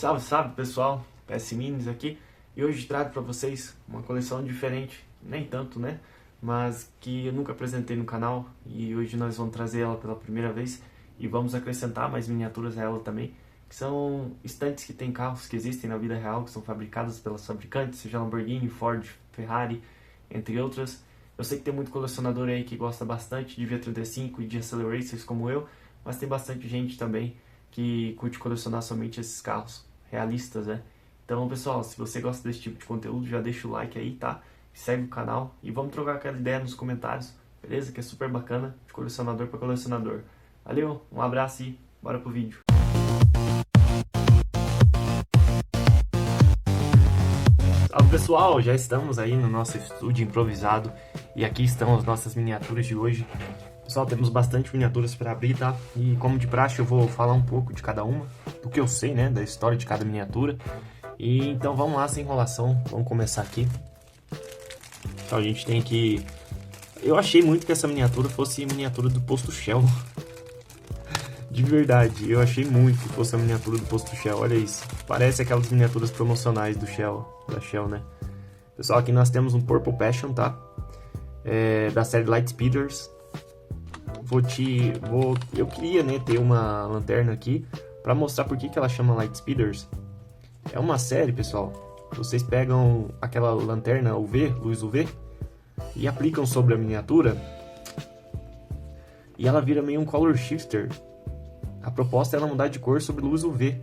Salve, salve pessoal, PS Minis aqui e hoje trago para vocês uma coleção diferente, nem tanto né, mas que eu nunca apresentei no canal e hoje nós vamos trazer ela pela primeira vez e vamos acrescentar mais miniaturas a ela também, que são estantes que tem carros que existem na vida real, que são fabricados pelas fabricantes, seja Lamborghini, Ford, Ferrari, entre outras. Eu sei que tem muito colecionador aí que gosta bastante de V35 e de Acceleracers como eu, mas tem bastante gente também que curte colecionar somente esses carros realistas, né? Então, pessoal, se você gosta desse tipo de conteúdo, já deixa o like aí, tá? Segue o canal e vamos trocar aquela ideia nos comentários, beleza? Que é super bacana, de colecionador para colecionador. Valeu, um abraço e bora pro vídeo. Salve pessoal, já estamos aí no nosso estúdio improvisado e aqui estão as nossas miniaturas de hoje. Pessoal, temos bastante miniaturas para abrir, tá? E como de praxe eu vou falar um pouco de cada uma, do que eu sei, né, da história de cada miniatura. E então vamos lá, sem enrolação, vamos começar aqui. Então a gente tem aqui... Eu achei muito que essa miniatura fosse miniatura do posto Shell. De verdade, eu achei muito que fosse a miniatura do posto Shell, olha isso. Parece aquelas miniaturas promocionais do Shell, da Shell, né? Pessoal, aqui nós temos um Purple Passion, tá? Da série Light Speeders. Eu queria, né, ter uma lanterna aqui para mostrar por que ela chama Light Speeders. É uma série, pessoal. Vocês pegam aquela lanterna UV, luz UV, e aplicam sobre a miniatura e ela vira meio um color shifter. A proposta é ela mudar de cor sobre luz UV.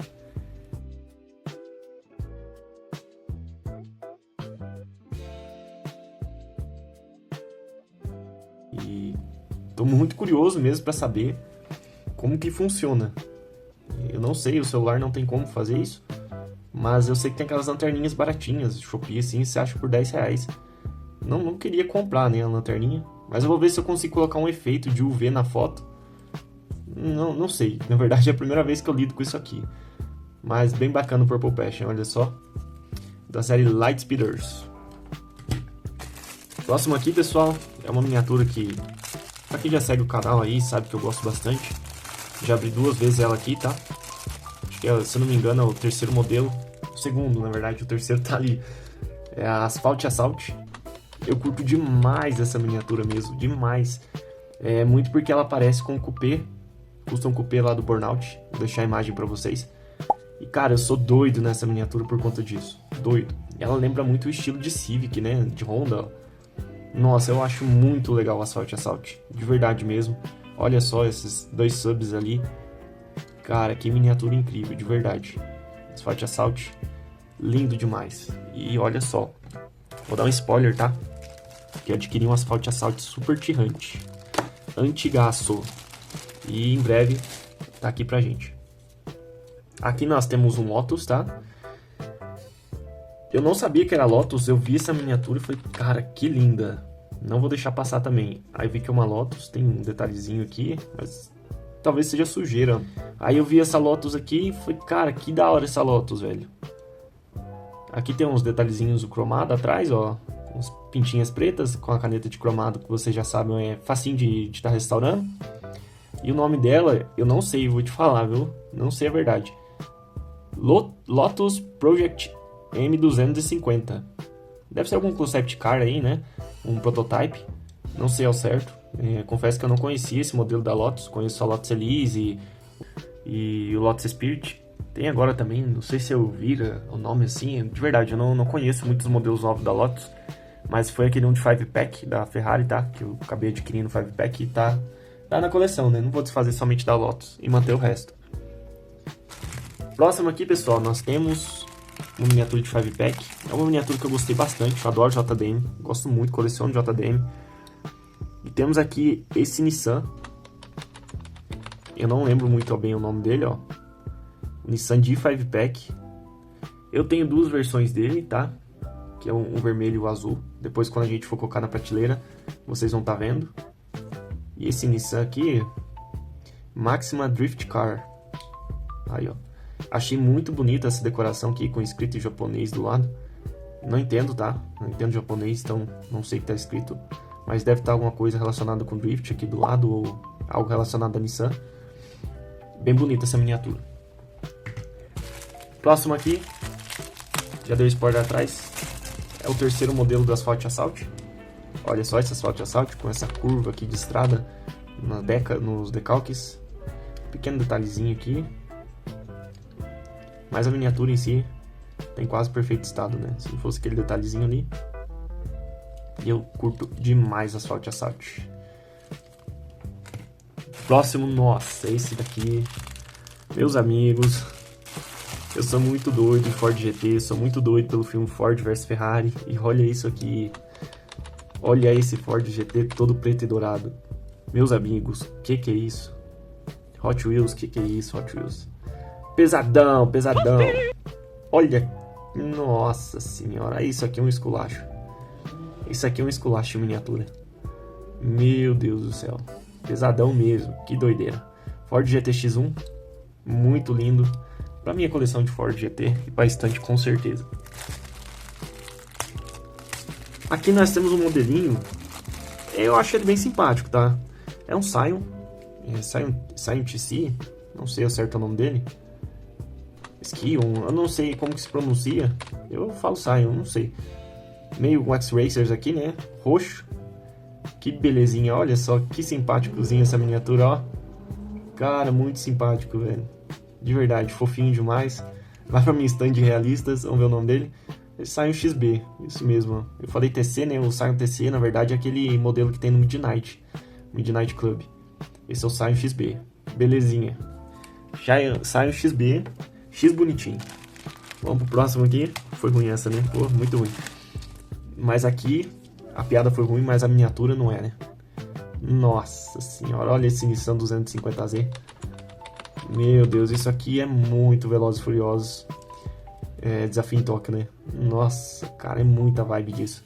E tô muito curioso mesmo para saber como que funciona. Eu não sei, o celular não tem como fazer isso, mas eu sei que tem aquelas lanterninhas baratinhas, Shopee assim, você acha por 10 reais. Não queria comprar, né, a lanterninha, mas eu vou ver se eu consigo colocar um efeito de UV na foto. Não sei, na verdade é a primeira vez que eu lido com isso aqui. Mas bem bacana o Purple Passion, olha só. Da série Light Speeders. Próximo aqui, pessoal, é uma miniatura que... Pra quem já segue o canal aí, sabe que eu gosto bastante. Já abri 2 vezes ela aqui, tá? Acho que, se eu não me engano, é o terceiro modelo. O segundo, na verdade, o terceiro tá ali. É a Asphalt Assault. Eu curto demais essa miniatura mesmo, demais. É muito porque ela parece com o Coupé, Custom Coupé lá do Burnout. Vou deixar a imagem pra vocês. E cara, eu sou doido nessa miniatura por conta disso. Doido. Ela lembra muito o estilo de Civic, né? De Honda. Nossa, eu acho muito legal o Asphalt Assault. De verdade mesmo. Olha só esses 2 subs ali. Cara, que miniatura incrível, de verdade. Asphalt Assault, lindo demais. E olha só. Vou dar um spoiler, tá? Que eu adquiri um Asphalt Assault Super Tirante. Antigaço. E em breve tá aqui pra gente. Aqui nós temos um Lotus, tá? Eu não sabia que era Lotus, eu vi essa miniatura e falei, cara, que linda. Não vou deixar passar também. Aí vi que é uma Lotus, tem um detalhezinho aqui, mas talvez seja sujeira. Aí eu vi essa Lotus aqui e falei, cara, que da hora essa Lotus, velho. Aqui tem uns detalhezinhos do cromado atrás, ó. Uns pintinhas pretas com a caneta de cromado que vocês já sabem, é facinho de estar restaurando. E o nome dela, eu não sei, vou te falar, viu? Não sei a verdade. Lotus Project M250. Deve ser algum concept car aí, né? Um prototype. Não sei ao certo. Confesso que eu não conhecia esse modelo da Lotus. Conheço a Lotus Elise e o Lotus Spirit. Tem agora também, não sei se eu vira o nome assim. De verdade, eu não conheço muitos modelos novos da Lotus. Mas foi aquele um de 5-pack da Ferrari, tá? Que eu acabei adquirindo 5-pack e tá na coleção, né? Não vou desfazer somente da Lotus e manter o resto. Próximo aqui, pessoal, nós temos uma miniatura de 5-pack. É uma miniatura que eu gostei bastante, eu adoro JDM, gosto muito, coleciono JDM. E temos aqui esse Nissan. Eu não lembro muito bem o nome dele, ó. Nissan D5-pack. Eu tenho 2 versões dele, tá? Que é um vermelho e o azul. Depois, quando a gente for colocar na prateleira, vocês vão estar vendo. E esse Nissan aqui, Maxima Drift Car. Aí, ó. Achei muito bonita essa decoração aqui, com escrito em japonês do lado. Não entendo, tá? Não entendo japonês, então não sei o que tá escrito. Mas deve estar alguma coisa relacionada com Drift aqui do lado, ou algo relacionado a Nissan. Bem bonita essa miniatura. Próximo aqui, já deu spoiler atrás, é o terceiro modelo do Asphalt Assault. Olha só esse Asphalt Assault com essa curva aqui de estrada nos decalques. Pequeno detalhezinho aqui. Mas a miniatura em si tem quase perfeito estado, né? Se não fosse aquele detalhezinho ali. E eu curto demais Asphalt Assault. Próximo, nossa, esse daqui. Meus amigos, eu sou muito doido de Ford GT, sou muito doido pelo filme Ford vs Ferrari. E olha isso aqui. Olha esse Ford GT todo preto e dourado. Meus amigos, que é isso? Hot Wheels, que é isso, Hot Wheels? Pesadão, pesadão. Olha, nossa senhora, isso aqui é um esculacho. Isso aqui é um esculacho em miniatura. Meu Deus do céu. Pesadão mesmo, que doideira. Ford GT X1, muito lindo. Pra minha coleção de Ford GT e pra estante com certeza. Aqui nós temos um modelinho. Eu achei ele bem simpático, tá? É um Scion. Scion TC. Não sei o certo o nome dele. Skion, eu não sei como que se pronuncia. Eu falo Scion, não sei. Meio X-Racers aqui, né? Roxo. Que belezinha, olha só, que simpáticozinho essa miniatura, ó. Cara, muito simpático, velho. De verdade, fofinho demais. Vai pra minha stand de realistas, vamos ver o nome dele. Scion XB, isso mesmo. Eu falei TC, né? O Scion TC, na verdade, é aquele modelo que tem no Midnight Club. Esse é o Scion XB. Belezinha. Scion XB. X bonitinho. Vamos pro próximo aqui. Foi ruim essa, né? Pô, muito ruim. Mas aqui, a piada foi ruim, mas a miniatura não é, né? Nossa senhora, olha esse Nissan 250Z. Meu Deus, isso aqui é muito Velozes e Furiosos. Desafio em Tóquio, né? Nossa, cara, é muita vibe disso.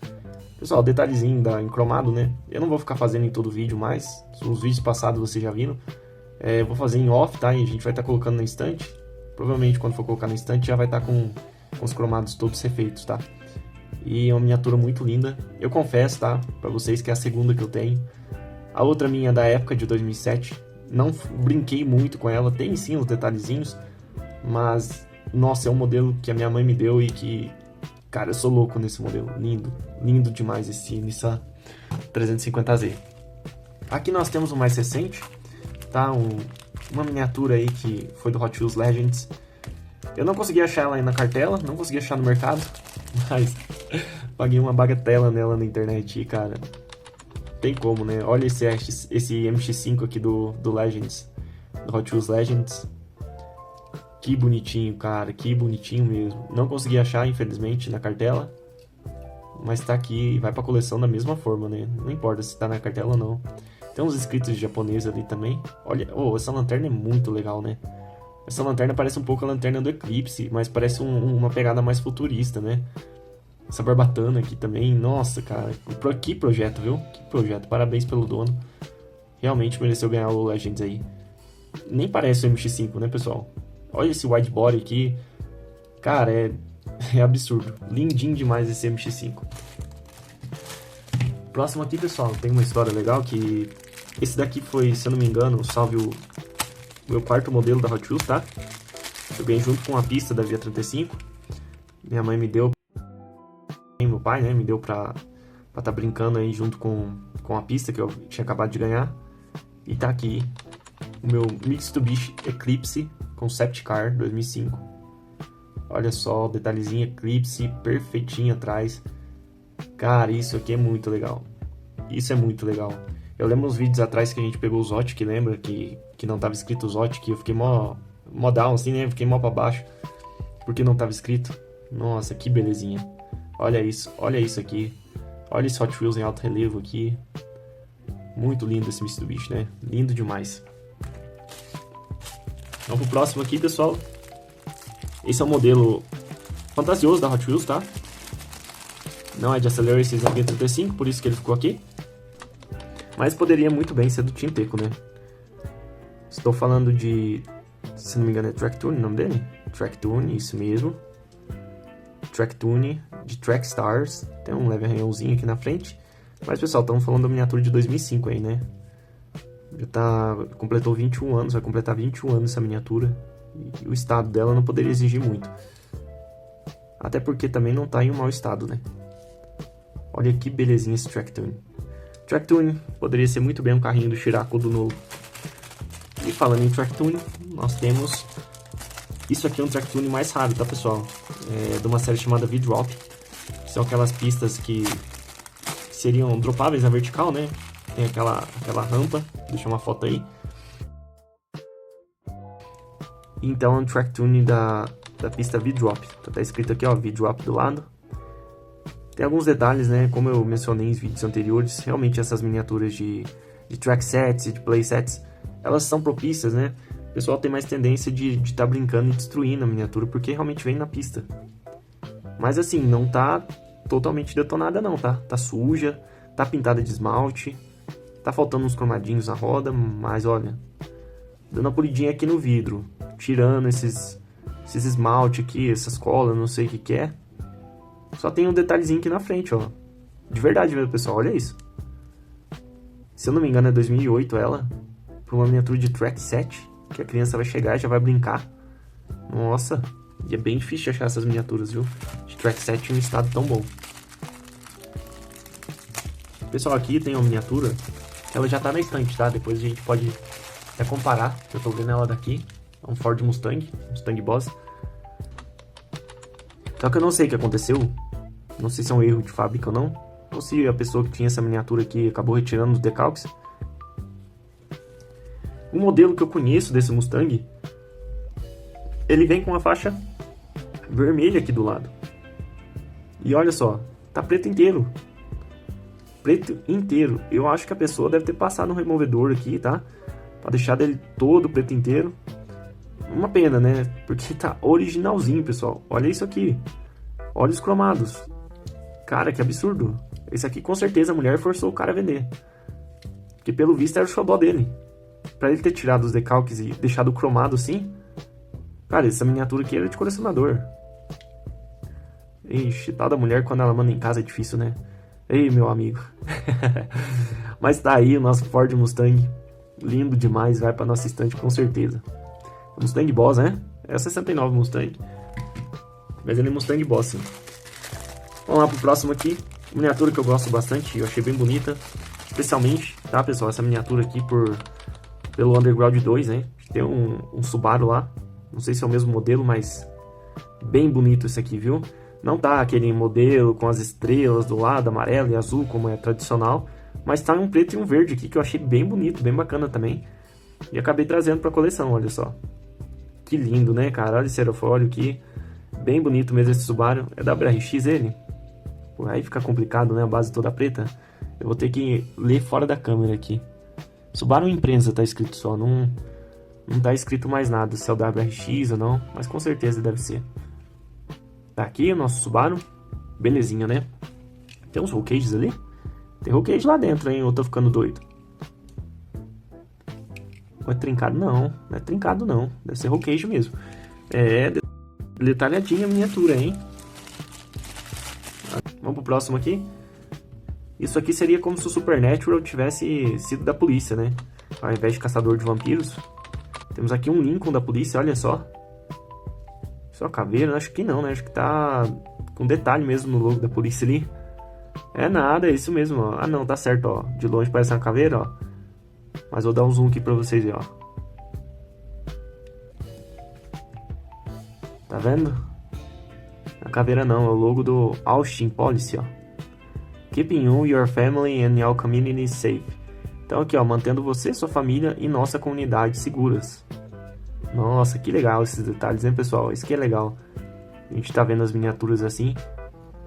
Pessoal, detalhezinho em cromado, né? Eu não vou ficar fazendo em todo vídeo mais. Os vídeos passados vocês já viram. Eu vou fazer em off, tá? E a gente vai estar colocando na estante. Provavelmente quando for colocar na estante já vai estar com os cromados todos refeitos, tá? E é uma miniatura muito linda. Eu confesso, tá? Pra vocês que é a segunda que eu tenho. A outra minha é da época de 2007. Não brinquei muito com ela. Tem sim os detalhezinhos. Mas, nossa, é um modelo que a minha mãe me deu e que... Cara, eu sou louco nesse modelo. Lindo. Lindo demais esse Nissan 350Z. Aqui nós temos o mais recente. Tá? Uma miniatura aí que foi do Hot Wheels Legends. Eu não consegui achar ela aí na cartela. Não consegui achar no mercado. Mas paguei uma bagatela nela na internet e, cara... Tem como, né? Olha esse MX-5 aqui do Legends. Do Hot Wheels Legends. Que bonitinho, cara. Que bonitinho mesmo. Não consegui achar, infelizmente, na cartela. Mas tá aqui e vai pra coleção da mesma forma, né? Não importa se tá na cartela ou não. Tem uns escritos de japonês ali também. Olha, essa lanterna é muito legal, né? Essa lanterna parece um pouco a lanterna do Eclipse, mas parece uma pegada mais futurista, né? Essa barbatana aqui também, nossa, cara, que projeto, viu? Que projeto, parabéns pelo dono. Realmente mereceu ganhar o Legends aí. Nem parece o MX-5, né, pessoal? Olha esse wide body aqui. Cara, é absurdo. Lindinho demais esse MX-5. Próximo aqui, pessoal, tem uma história legal que... Esse daqui foi, se eu não me engano, salve o meu quarto modelo da Hot Wheels, tá? Eu ganhei junto com a pista da Via 35. Minha mãe me deu... Meu pai, né, me deu pra tá brincando aí junto com a pista que eu tinha acabado de ganhar. E tá aqui o meu Mitsubishi Eclipse Concept Car 2005. Olha só, detalhezinho Eclipse perfeitinho atrás. Cara, isso aqui é muito legal. Isso é muito legal. Eu lembro uns vídeos atrás que a gente pegou o Zotic, lembra? Que não tava escrito Zotic, eu fiquei mó down assim, né? Fiquei mó pra baixo. Porque não tava escrito. Nossa, que belezinha. Olha isso aqui. Olha esse Hot Wheels em alto relevo aqui. Muito lindo esse Mitsubishi, né? Lindo demais. Vamos pro próximo aqui, pessoal. Esse é o modelo fantasioso da Hot Wheels, tá? Não é de Accelerations V35, por isso que ele ficou aqui. Mas poderia muito bem ser do Team Teco, né? Estou falando de... Se não me engano é Tracktune o nome dele? Tracktune, isso mesmo. Tracktune de Trackstars. Tem um leve arranhãozinho aqui na frente. Mas, pessoal, estamos falando da miniatura de 2005 aí, né? Já completou 21 anos, vai completar 21 anos essa miniatura. E o estado dela não poderia exigir muito. Até porque também não tá em um mau estado, né? Olha que belezinha esse Tractune. Tractune poderia ser muito bem um carrinho do Shirako do novo. E falando em Tractune, nós temos... Isso aqui é um Tractune mais raro, tá, pessoal? É de uma série chamada V-Drop. São aquelas pistas que seriam dropáveis na vertical, né? Tem aquela rampa. Deixa uma foto aí. Então é um Tractune da pista V-Drop. Tá escrito aqui, ó, V-Drop do lado. Tem alguns detalhes, né? Como eu mencionei em vídeos anteriores, realmente essas miniaturas de track sets e de play sets, elas são propícias, né? O pessoal tem mais tendência de estar brincando e destruindo a miniatura, porque realmente vem na pista. Mas assim, não tá totalmente detonada não, tá? Tá suja, tá pintada de esmalte, tá faltando uns cromadinhos na roda, mas olha, dando uma polidinha aqui no vidro, tirando esses esmalte aqui, essas colas, não sei o que é. Só tem um detalhezinho aqui na frente, ó. De verdade mesmo, pessoal, olha isso. Se eu não me engano é 2008 ela, pra uma miniatura de track set, que a criança vai chegar e já vai brincar. Nossa, e é bem difícil de achar essas miniaturas, viu? De track set em um estado tão bom. Pessoal, aqui tem uma miniatura, ela já tá na estante, tá? Depois a gente pode até comparar, eu tô vendo ela daqui. É um Ford Mustang Boss. Só que eu não sei o que aconteceu, não sei se é um erro de fábrica ou não, ou se a pessoa que tinha essa miniatura aqui acabou retirando os decalques. O modelo que eu conheço desse Mustang, ele vem com uma faixa vermelha aqui do lado. E olha só, tá preto inteiro. Preto inteiro. Eu acho que a pessoa deve ter passado no removedor aqui, tá? Pra deixar dele todo preto inteiro. Uma pena, né? Porque tá originalzinho, pessoal. Olha isso aqui. Olha os cromados. Cara, que absurdo. Esse aqui com certeza a mulher forçou o cara a vender. Porque pelo visto era o xodó dele. Pra ele ter tirado os decalques e deixado o cromado assim. Cara, essa miniatura aqui era de colecionador. Ixi, tal da mulher quando ela manda em casa é difícil, né? Ei, meu amigo. Mas tá aí o nosso Ford Mustang. Lindo demais, vai pra nossa estante com certeza. Mustang Boss, né? É a 69 Mustang. Mas ele é Mustang Boss, sim. Vamos lá pro próximo aqui. Miniatura que eu gosto bastante, eu achei bem bonita. Especialmente, tá, pessoal? Essa miniatura aqui pelo Underground 2, né? Tem um Subaru lá. Não sei se é o mesmo modelo, mas bem bonito esse aqui, viu? Não tá aquele modelo com as estrelas do lado, amarelo e azul, como é tradicional. Mas tá um preto e um verde aqui que eu achei bem bonito, bem bacana também. E acabei trazendo pra coleção, olha só. Que lindo, né, cara? Olha esse aerofólio aqui. Bem bonito mesmo esse Subaru. É da WRX ele? Pô, aí fica complicado, né? A base toda preta. Eu vou ter que ler fora da câmera aqui. Subaru Imprensa tá escrito só. Não tá escrito mais nada. Se é o WRX ou não. Mas com certeza deve ser. Tá aqui o nosso Subaru. Belezinha, né? Tem uns roll cages ali? Tem roll cage lá dentro, hein? Eu tô ficando doido. Não é trincado não, não é trincado não, deve ser roll cage mesmo. É detalhadinha a miniatura, hein? Vamos pro próximo aqui. Isso aqui seria como se o Supernatural tivesse sido da polícia, né? Ao invés de caçador de vampiros. Temos aqui um Lincoln da polícia, olha só. Só caveira, acho que não, né? Acho que tá com detalhe mesmo no logo da polícia ali. É nada, é isso mesmo, ó. Ah não, tá certo, ó. De longe parece uma caveira, ó. Mas vou dar um zoom aqui pra vocês verem, ó. Tá vendo? A caveira não, é o logo do Austin Policy, ó. Keeping you, your family and your community safe. Então aqui, ó, mantendo você, sua família e nossa comunidade seguras. Nossa, que legal esses detalhes, hein, pessoal? Isso aqui é legal. A gente tá vendo as miniaturas assim.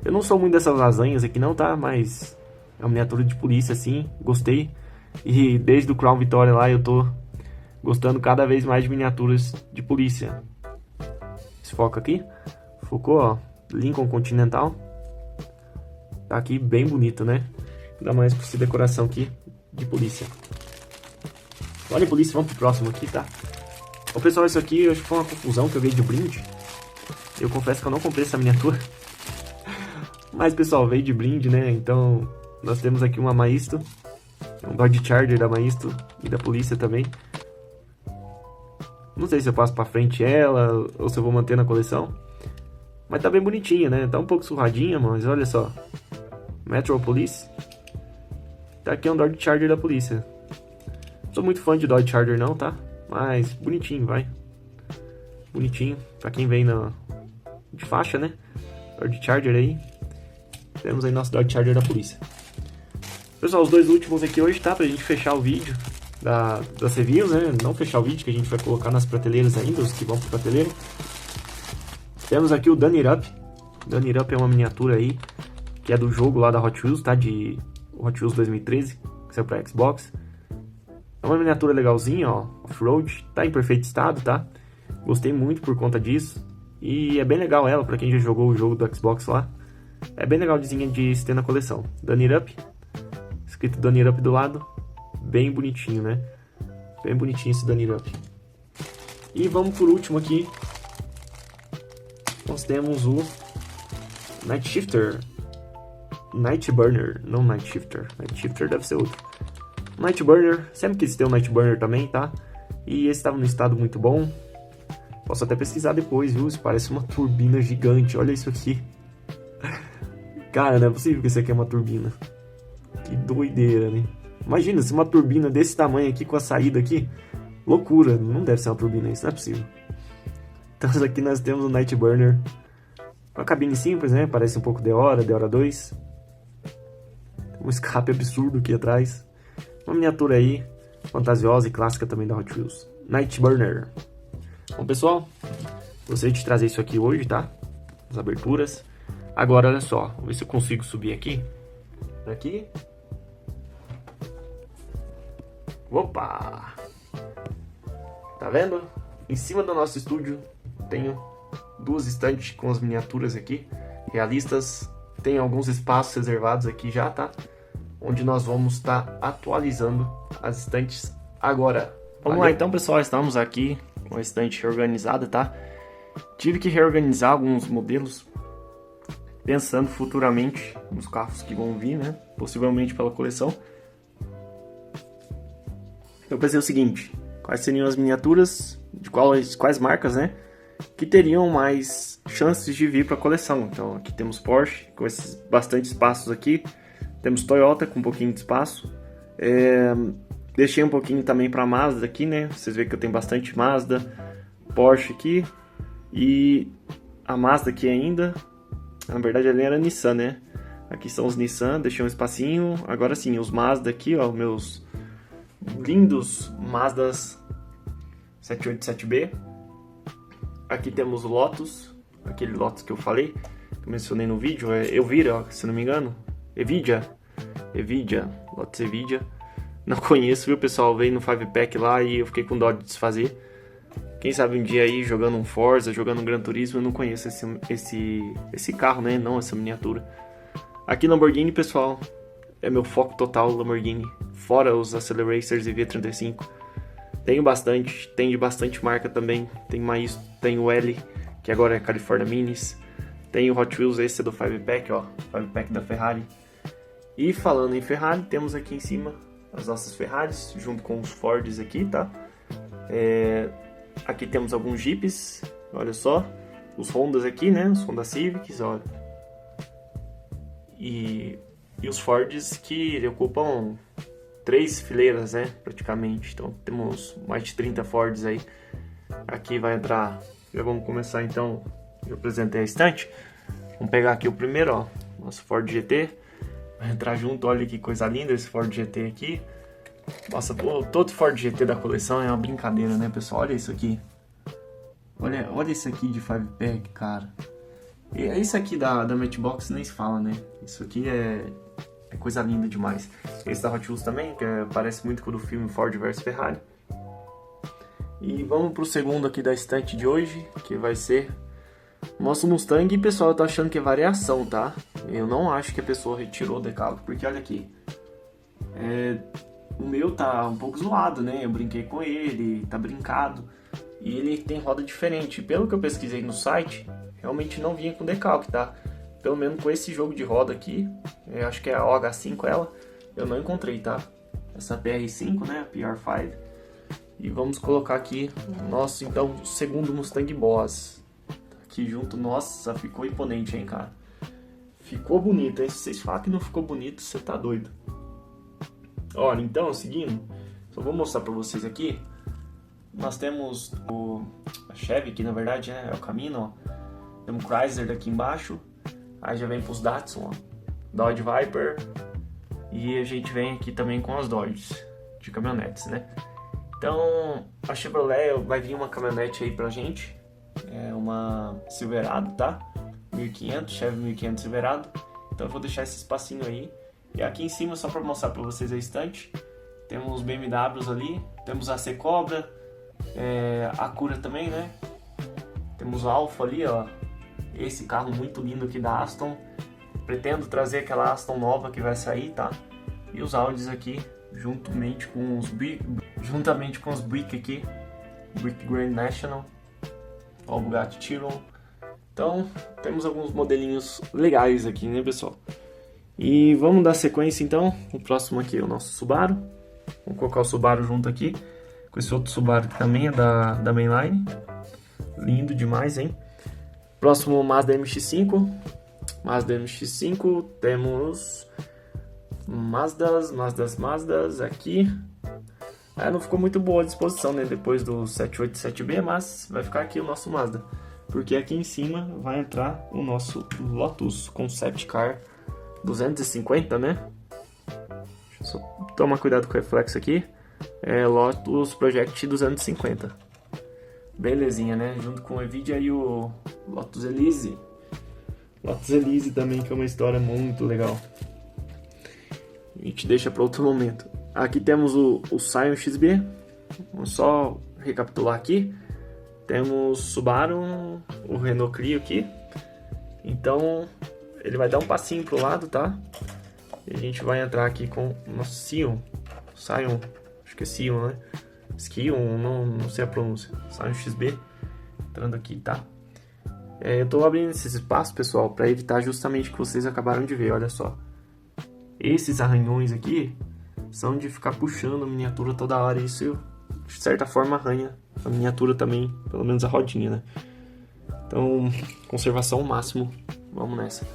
Eu não sou muito dessas lasanhas aqui não, tá? Mas é uma miniatura de polícia, assim. Gostei. E desde o Crown Victoria lá eu tô gostando cada vez mais de miniaturas de polícia. Esse foco aqui. Focou, ó. Lincoln Continental. Tá aqui bem bonito, né? Ainda mais com essa decoração aqui de polícia. Olha, polícia, vamos pro próximo aqui, tá? Ô, pessoal, isso aqui eu acho que foi uma confusão que eu veio de brinde. Eu confesso que eu não comprei essa miniatura. Mas, pessoal, veio de brinde, né? Então, nós temos aqui uma Maisto. Um Dodge Charger da Maisto e da polícia também. Não sei se eu passo pra frente ela ou se eu vou manter na coleção. Mas tá bem bonitinha, né? Tá um pouco surradinha, mas olha só. Metropolis. Tá aqui um Dodge Charger da polícia. Não sou muito fã de Dodge Charger não, tá? Mas bonitinho, vai. Bonitinho. Pra quem vem de faixa, né? Dodge Charger aí. Temos aí nosso Dodge Charger da polícia. Pessoal, os dois últimos aqui hoje, tá? Pra gente fechar o vídeo das reviews, né? Não fechar o vídeo, que a gente vai colocar nas prateleiras ainda, os que vão pro prateleiro. Temos aqui o Done It Up. Done It Up é uma miniatura aí, que é do jogo lá da Hot Wheels, tá? De Hot Wheels 2013, que saiu pra Xbox. É uma miniatura legalzinha, ó, off-road, tá em perfeito estado, tá? Gostei muito por conta disso. E é bem legal ela, pra quem já jogou o jogo do Xbox lá. É bem legalzinha de se ter na coleção. Done It Up. Escrito Done It Up do lado. Bem bonitinho, né? Bem bonitinho esse Done It Up. E vamos por último aqui. Nós temos o Night Shifter. Night Burner, não Night Shifter. Night Shifter deve ser outro. Night Burner, sempre quis ter um Night Burner também, tá? E esse estava num estado muito bom. Posso até pesquisar depois, viu? Isso parece uma turbina gigante. Olha isso aqui. Cara, não é possível que isso aqui é uma turbina. Que doideira, né? Imagina, se uma turbina desse tamanho aqui com a saída aqui. Loucura, não deve ser uma turbina, isso não é possível. Então aqui nós temos o Night Burner. Uma cabine simples, né? Parece um pouco Deora 2. Um escape absurdo aqui atrás. Uma miniatura aí, fantasiosa e clássica também da Hot Wheels. Night Burner. Bom, pessoal, gostei de trazer isso aqui hoje, tá? As aberturas. Agora, olha só, vou ver se eu consigo subir aqui. Aqui. Opa! Tá vendo? Em cima do nosso estúdio tenho duas estantes com as miniaturas aqui, realistas. Tem alguns espaços reservados aqui já, tá? Onde nós vamos estar atualizando as estantes agora. Vamos lá então, pessoal, estamos aqui com a estante reorganizada, tá? Tive que reorganizar alguns modelos, pensando futuramente nos carros que vão vir, né? Possivelmente pela coleção. Eu pensei o seguinte: quais seriam as miniaturas, de quais marcas, né? Que teriam mais chances de vir para a coleção. Então aqui temos Porsche, com esses bastante espaços aqui. Temos Toyota, com um pouquinho de espaço. Deixei um pouquinho também para Mazda aqui, né? Vocês veem que eu tenho bastante Mazda, Porsche aqui. E a Mazda aqui ainda. Na verdade, ali era Nissan, né? Aqui são os Nissan, deixei um espacinho. Agora sim, os Mazda aqui, ó, meus lindos Mazdas 787B. Aqui temos o Lotus, aquele Lotus que eu falei, que eu mencionei no vídeo, é Elvira, ó, se não me engano. Evidia, Lotus Evidia. Não conheço, viu, pessoal? Veio no 5-pack lá e eu fiquei com dó de desfazer. Quem sabe um dia aí, jogando um Forza, jogando um Gran Turismo, eu não conheço esse carro, né? Não essa miniatura. Aqui Lamborghini, pessoal, é meu foco total, Lamborghini. Fora os Acceleracers e V35. Tenho bastante, tem de bastante marca também. Tem o L, que agora é California Minis. Tem o Hot Wheels, esse é do 5-pack, ó. 5-pack da Ferrari. E falando em Ferrari, temos aqui em cima as nossas Ferraris, junto com os Fords aqui, tá? Aqui temos alguns Jeeps, olha só. Os Hondas aqui, né? Os Honda Civics, olha. E os Fords que ocupam 3 fileiras, né? Praticamente. Então temos mais de 30 Fords aí. Aqui vai entrar... Já vamos começar então. Já apresentei a estante. Vamos pegar aqui o primeiro, ó. Nosso Ford GT. Vai entrar junto, olha que coisa linda esse Ford GT aqui. Nossa, todo Ford GT da coleção é uma brincadeira, né, pessoal? Olha isso aqui. Olha isso aqui de 5-pack, cara. E isso aqui da Matchbox nem se fala, né? Isso aqui é coisa linda demais. Esse da Hot Wheels também, que parece muito com o do filme Ford vs Ferrari. E vamos pro segundo aqui da estante de hoje, que vai ser nosso Mustang. E pessoal, eu tô achando que é variação, tá? Eu não acho que a pessoa retirou o decálogo, porque olha aqui. O meu tá um pouco zoado, né? Eu brinquei com ele, tá brincado. E ele tem roda diferente. Pelo que eu pesquisei no site, realmente não vinha com decalque, tá? Pelo menos com esse jogo de roda aqui, eu acho que é a OH5 ela, eu não encontrei, tá? Essa PR5, né? PR5. E vamos colocar aqui o nosso, então, segundo Mustang Boss. Aqui junto, nossa, ficou imponente, hein, cara. Ficou bonito, hein? Se vocês falam que não ficou bonito, você tá doido. Olha, então, seguindo, só vou mostrar pra vocês aqui. Nós temos a Chevy aqui, na verdade, né? É o Camino, ó. Temos o Chrysler daqui embaixo. Aí já vem pros Datsun, ó. Dodge Viper. E a gente vem aqui também com as Dodges de caminhonetes, né? Então, a Chevrolet vai vir uma caminhonete aí pra gente. É uma Silverado, tá? 1500, Chevy 1500 Silverado. Então eu vou deixar esse espacinho aí. E aqui em cima, só pra mostrar pra vocês a estante, temos BMWs ali. Temos a C Cobra, a Acura também, né? Temos o Alfa ali, ó. Esse carro muito lindo aqui da Aston. Pretendo trazer aquela Aston nova que vai sair, tá? E os Audis aqui, juntamente com os Buick aqui. Buick Grand National. Ó, o Bugatti Chiron. Então, temos alguns modelinhos legais aqui, né, pessoal? E vamos dar sequência, então. O próximo aqui é o nosso Subaru. Vamos colocar o Subaru junto aqui com esse outro Subaru que também é da Mainline. Lindo demais, hein? Próximo, Mazda MX-5. Mazda MX-5, temos Mazdas aqui. Não ficou muito boa a disposição, né? Depois do 787B, mas vai ficar aqui o nosso Mazda. Porque aqui em cima vai entrar o nosso Lotus Concept Car 250, né? Deixa eu só tomar cuidado com o reflexo aqui. Lotus Project 250. Belezinha, né? Junto com o Nvidia e o Lotus Elise. Lotus Elise também, que é uma história muito legal. A gente deixa para outro momento. Aqui temos o Scion XB. Vamos só recapitular aqui. Temos Subaru, o Renault Clio aqui. Então, ele vai dar um passinho pro lado, tá? E a gente vai entrar aqui com o nosso Scion, acho que é Scion, né? Scion, não sei a pronúncia. Scion XB. Entrando aqui, tá? Eu tô abrindo esses espaços, pessoal, para evitar justamente o que vocês acabaram de ver, olha só. Esses arranhões aqui são de ficar puxando a miniatura toda hora, isso de certa forma arranha a miniatura também, pelo menos a rodinha, né? Então, conservação ao máximo, vamos nessa.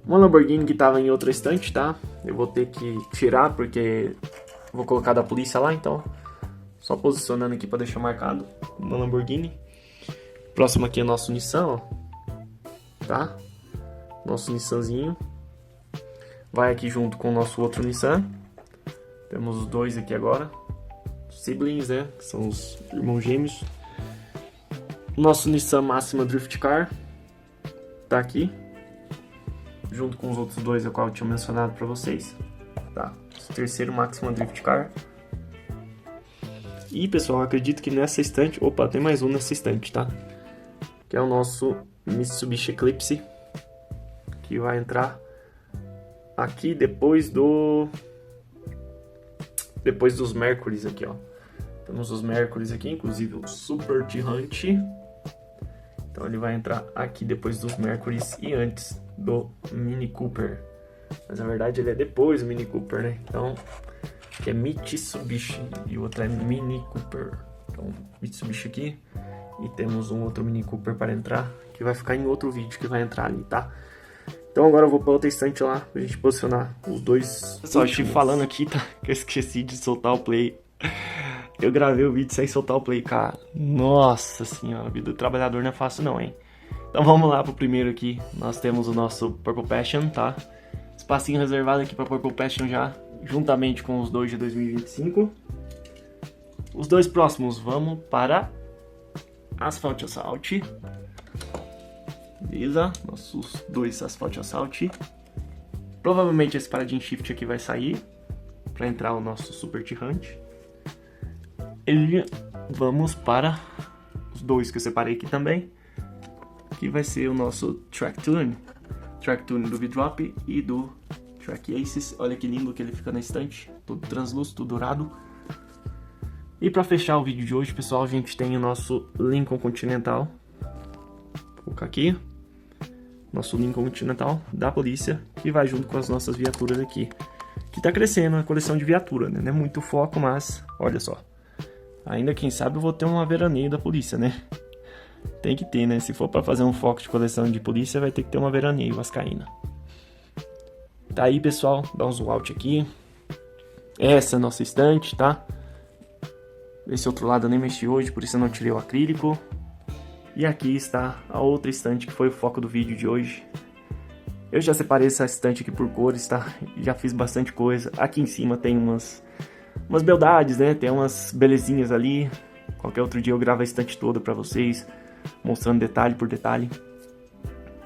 Uma Lamborghini que tava em outra estante, tá? Eu vou ter que tirar porque vou colocar da polícia lá, então só posicionando aqui para deixar marcado uma Lamborghini. Próximo aqui é nosso Nissan, ó. Tá? Nosso Nissanzinho. Vai aqui junto com o nosso outro Nissan. Temos os dois aqui agora. Siblings, né? Que são os irmãos gêmeos. Nosso Nissan Máxima Drift Car. Tá aqui. Junto com os outros dois, a qual eu tinha mencionado pra vocês. Tá? O terceiro Máxima Drift Car. E, pessoal, acredito que nessa estante... Opa, tem mais um nessa estante, tá? Que é o nosso Mitsubishi Eclipse, que vai entrar aqui depois dos Mercurys aqui, ó. Temos os Mercurys aqui, inclusive o Super T-Hunt. Então ele vai entrar aqui depois dos Mercurys e antes do Mini Cooper. Mas na verdade ele é depois do Mini Cooper, né? Então acho que é Mitsubishi e o outro é Mini Cooper. Então Mitsubishi aqui. E temos um outro Mini Cooper para entrar, que vai ficar em outro vídeo que vai entrar ali, tá? Então agora eu vou para outra estante lá, pra gente posicionar os dois. Pessoal, eu estive falando aqui, tá? Que eu esqueci de soltar o play. Eu gravei o vídeo sem soltar o play, cara. Nossa senhora, a vida do trabalhador não é fácil não, hein? Então vamos lá pro primeiro aqui. Nós temos o nosso Purple Passion, tá? Espacinho reservado aqui para Purple Passion já, juntamente com os dois de 2025. Os dois próximos, vamos para... Asphalt Assault. Beleza, nossos dois Asphalt Assault. Provavelmente esse Paradigm Shift aqui vai sair para entrar o nosso Super T-Hunt. E vamos para os dois que eu separei aqui também, que vai ser o nosso Track Tune do V-Drop e do Track Aces. Olha que lindo que ele fica na estante, todo translúcido, dourado. E para fechar o vídeo de hoje, pessoal, a gente tem o nosso Lincoln Continental. Vou colocar aqui. Nosso Lincoln Continental da polícia, que vai junto com as nossas viaturas aqui. Que tá crescendo a coleção de viatura, né? Não é muito foco, mas olha só. Ainda quem sabe eu vou ter uma veraneio da polícia, né? Tem que ter, né? Se for pra fazer um foco de coleção de polícia, vai ter que ter uma veraneio vascaína. Tá aí, pessoal. Dá um zoom out aqui. Essa é a nossa estante, tá? Esse outro lado eu nem mexi hoje, por isso eu não tirei o acrílico. E aqui está a outra estante que foi o foco do vídeo de hoje. Eu já separei essa estante aqui por cores, tá? Já fiz bastante coisa. Aqui em cima tem umas beldades, né? Tem umas belezinhas ali. Qualquer outro dia eu gravo a estante toda pra vocês, mostrando detalhe por detalhe.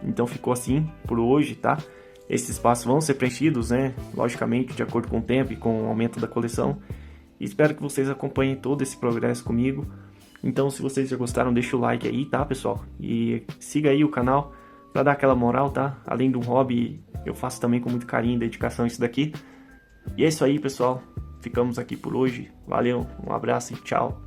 Então ficou assim por hoje, tá? Esses espaços vão ser preenchidos, né? Logicamente, de acordo com o tempo e com o aumento da coleção. E espero que vocês acompanhem todo esse progresso comigo. Então, se vocês já gostaram, deixa o like aí, tá, pessoal? E siga aí o canal pra dar aquela moral, tá? Além de um hobby, eu faço também com muito carinho e dedicação isso daqui. E é isso aí, pessoal. Ficamos aqui por hoje. Valeu, um abraço e tchau.